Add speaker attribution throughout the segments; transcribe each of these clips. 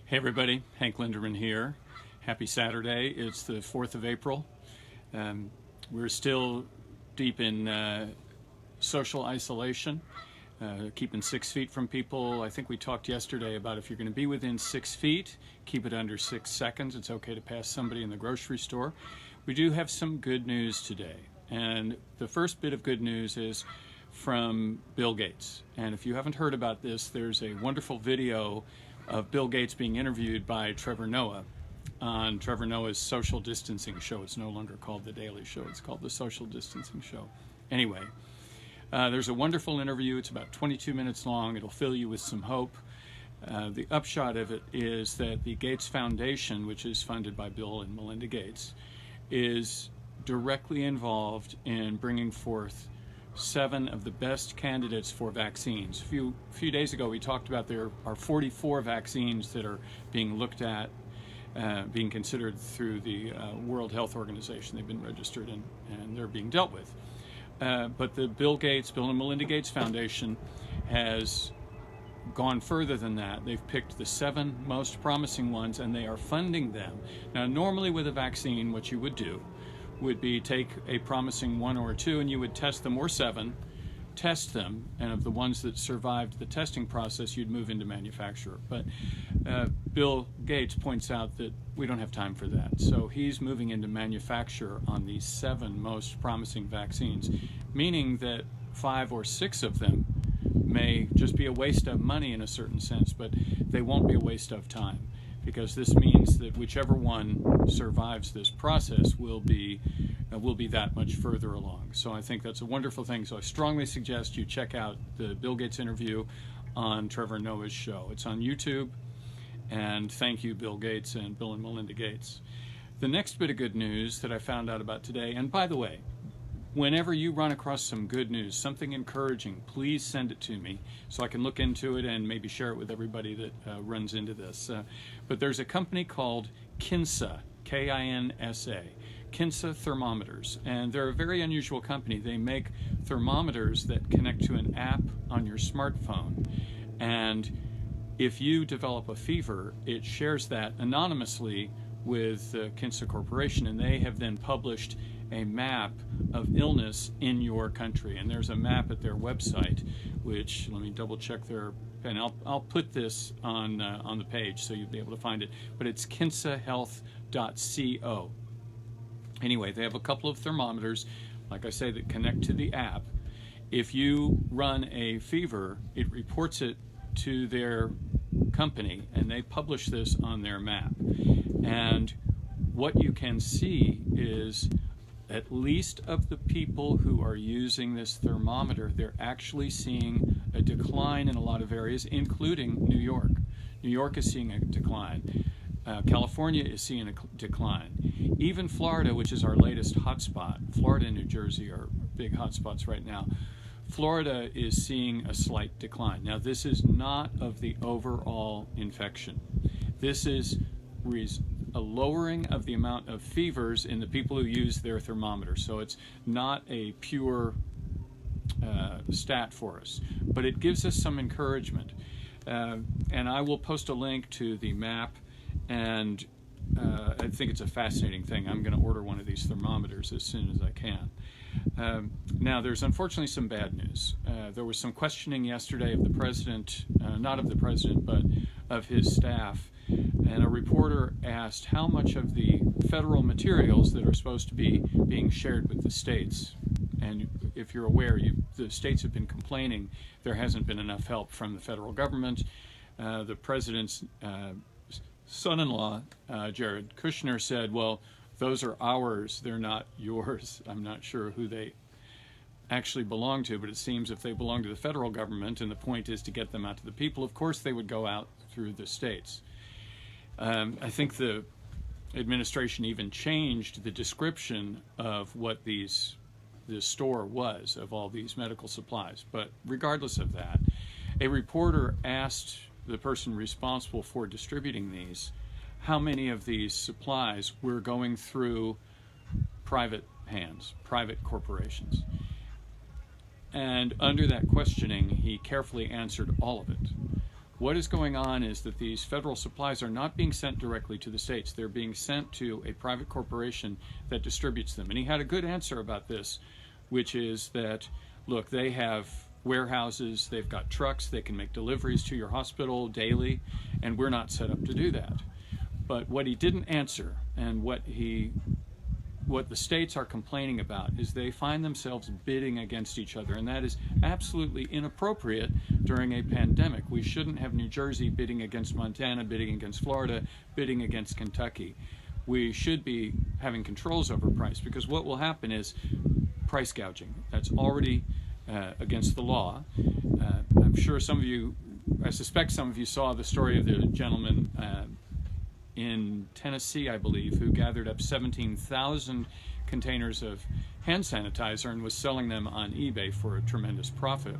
Speaker 1: Hey everybody, Hank Linderman here. Happy Saturday. It's the 4th of April. We're still deep in social isolation, keeping 6 feet from people. I think we talked yesterday about if you're going to be within 6 feet, keep it under 6 seconds. It's okay to pass somebody in the grocery store. We do have some good news today. And the first bit of good news is from Bill Gates. And if you haven't heard about this, there's a wonderful video of Bill Gates being interviewed by Trevor Noah on Trevor Noah's social distancing show. It's no longer called The Daily Show. It's called The Social Distancing Show. Anyway, there's a wonderful interview. It's about 22 minutes long. It'll fill you with some hope. The upshot of it is that the Gates Foundation, which is funded by Bill and Melinda Gates, is directly involved in bringing forth 7 of the best candidates for vaccines. A few days ago we talked about there are 44 vaccines that are being looked at, being considered through the World Health Organization. They've been registered and they're being dealt with. But the Bill and Melinda Gates Foundation has gone further than that. They've picked the 7 most promising ones and they are funding them. Now normally with a vaccine what you would do would be take a promising 1 or 2 and you would test them, or 7, test them, and of the ones that survived the testing process you'd move into manufacture. But Bill Gates points out that we don't have time for that, so he's moving into manufacture on these 7 most promising vaccines, meaning that 5 or 6 of them may just be a waste of money in a certain sense, but they won't be a waste of time, because this means that whichever one survives this process will be that much further along. So I think that's a wonderful thing. So I strongly suggest you check out the Bill Gates interview on Trevor Noah's show. It's on YouTube, and thank you, Bill Gates and Bill and Melinda Gates. The next bit of good news that I found out about today, and by the way, whenever you run across some good news, something encouraging, please send it to me so I can look into it and maybe share it with everybody that runs into this. But there's a company called Kinsa, K-I-N-S-A, Kinsa Thermometers, and they're a very unusual company. They make thermometers that connect to an app on your smartphone, and if you develop a fever, it shares that anonymously with Kinsa Corporation, and they have then published a map of illness in your country. And there's a map at their website, which, let me double check their, and I'll put this on the page so you'll be able to find it, but it's kinsahealth.co. Anyway, they have a couple of thermometers, like I say, that connect to the app. If you run a fever, it reports it to their company, and they publish this on their map. And what you can see is, at least of the people who are using this thermometer, they're actually seeing a decline in a lot of areas, including New York. New York is seeing a decline. California is seeing a decline. Even Florida, which is our latest hotspot, Florida and New Jersey are big hotspots right now. Florida is seeing a slight decline. Now, this is not of the overall infection. This is a lowering of the amount of fevers in the people who use their thermometer. So it's not a pure stat for us, but it gives us some encouragement. And I will post a link to the map, and I think it's a fascinating thing. I'm going to order one of these thermometers as soon as I can. Now, there's unfortunately some bad news. There was some questioning yesterday of the president, not of the president, but of his staff. And a reporter asked how much of the federal materials that are supposed to be being shared with the states. And if you're aware, the states have been complaining there hasn't been enough help from the federal government. The president's son-in-law, Jared Kushner, said, well, those are ours, they're not yours. I'm not sure who they actually belong to, but it seems if they belong to the federal government and the point is to get them out to the people, of course they would go out through the states. I think the administration even changed the description of what this store was, of all these medical supplies. But regardless of that, a reporter asked the person responsible for distributing these how many of these supplies were going through private hands, private corporations. And under that questioning, he carefully answered all of it. what is going on is that these federal supplies are not being sent directly to the states. They're being sent to a private corporation that distributes them. And he had a good answer about this, which is that, look, they have warehouses, they've got trucks, they can make deliveries to your hospital daily, and we're not set up to do that. But what he didn't answer, and what the states are complaining about, is they find themselves bidding against each other, and that is absolutely inappropriate during a pandemic. We shouldn't have New Jersey bidding against Montana, bidding against Florida, bidding against Kentucky. We should be having controls over price, because what will happen is price gouging. That's already against the law. I'm sure some of you, I suspect some of you saw the story of the gentleman in Tennessee, I believe, who gathered up 17,000 containers of hand sanitizer and was selling them on eBay for a tremendous profit.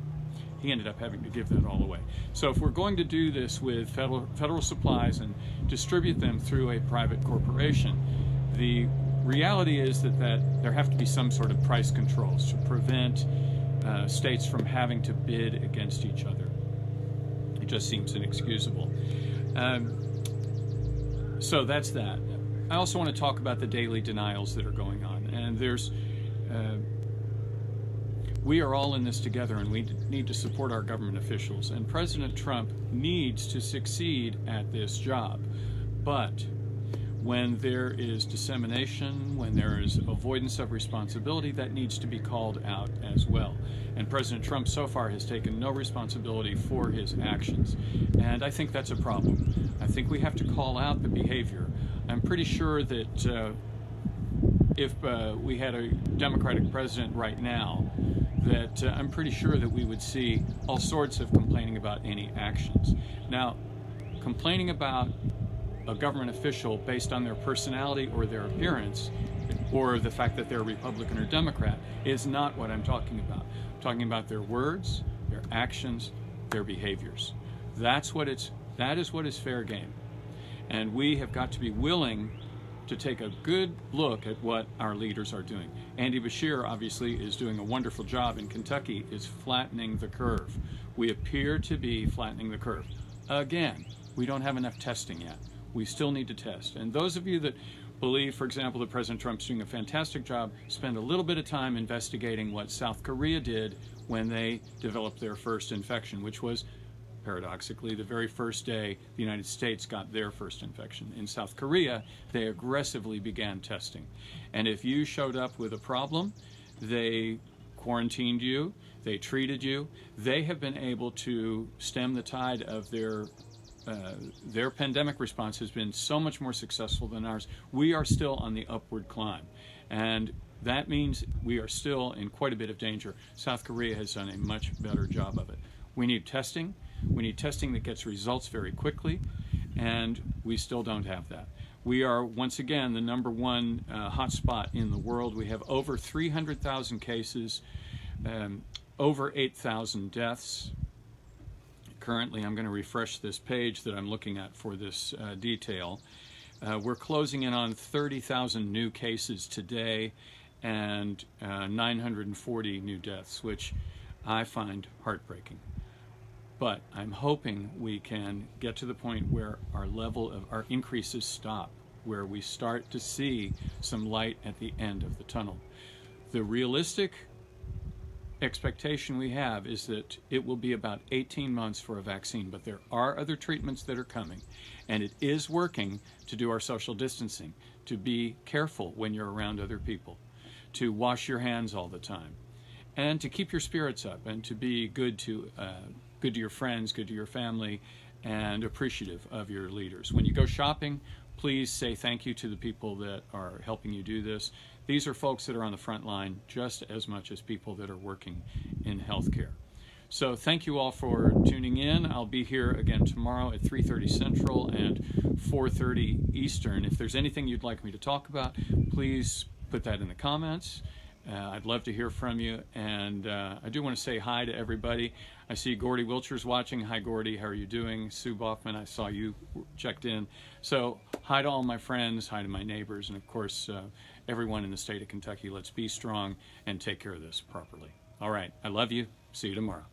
Speaker 1: He ended up having to give that all away. So if we're going to do this with federal supplies and distribute them through a private corporation, the reality is that there have to be some sort of price controls to prevent states from having to bid against each other. It just seems inexcusable. So that's that. I also want to talk about the daily denials that are going on. And we are all in this together, and we need to support our government officials. And President Trump needs to succeed at this job. But when there is dissemination, when there is avoidance of responsibility, that needs to be called out as well. And President Trump so far has taken no responsibility for his actions. And I think that's a problem. I think we have to call out the behavior. I'm pretty sure that if we had a Democratic president right now, that I'm pretty sure that we would see all sorts of complaining about any actions. Now, complaining about a government official based on their personality or their appearance, or the fact that they're Republican or Democrat, is not what I'm talking about. I'm talking about their words, their actions, their behaviors. That is what is fair game. And we have got to be willing to take a good look at what our leaders are doing. Andy Beshear obviously is doing a wonderful job in Kentucky, is flattening the curve. We appear to be flattening the curve. Again, we don't have enough testing yet. We still need to test. And those of you that believe, for example, that President Trump's doing a fantastic job, spend a little bit of time investigating what South Korea did when they developed their first infection, which was, paradoxically, the very first day the United States got their first infection. In South Korea, they aggressively began testing. And if you showed up with a problem, they quarantined you, they treated you. They have been able to stem the tide of their pandemic response has been so much more successful than ours. We are still on the upward climb. And that means we are still in quite a bit of danger. South Korea has done a much better job of it. We need testing. We need testing that gets results very quickly, and we still don't have that. We are, once again, the #1 hotspot in the world. We have over 300,000 cases, over 8,000 deaths. Currently, I'm going to refresh this page that I'm looking at for this detail. We're closing in on 30,000 new cases today and 940 new deaths, which I find heartbreaking. But I'm hoping we can get to the point where our increases stop, where we start to see some light at the end of the tunnel. The realistic expectation we have is that it will be about 18 months for a vaccine, but there are other treatments that are coming, and it is working to do our social distancing, to be careful when you're around other people, to wash your hands all the time, and to keep your spirits up, and to be good to your friends, good to your family, and appreciative of your leaders. When you go shopping, please say thank you to the people that are helping you do this. These are folks that are on the front line just as much as people that are working in healthcare. So thank you all for tuning in. I'll be here again tomorrow at 3:30 Central and 4:30 Eastern. If there's anything you'd like me to talk about, please put that in the comments. I'd love to hear from you, and I do want to say hi to everybody. I see Gordy Wilcher's watching. Hi, Gordy. How are you doing? Sue Boffman, I saw you checked in. So hi to all my friends, hi to my neighbors, and of course, everyone in the state of Kentucky. Let's be strong and take care of this properly. All right. I love you. See you tomorrow.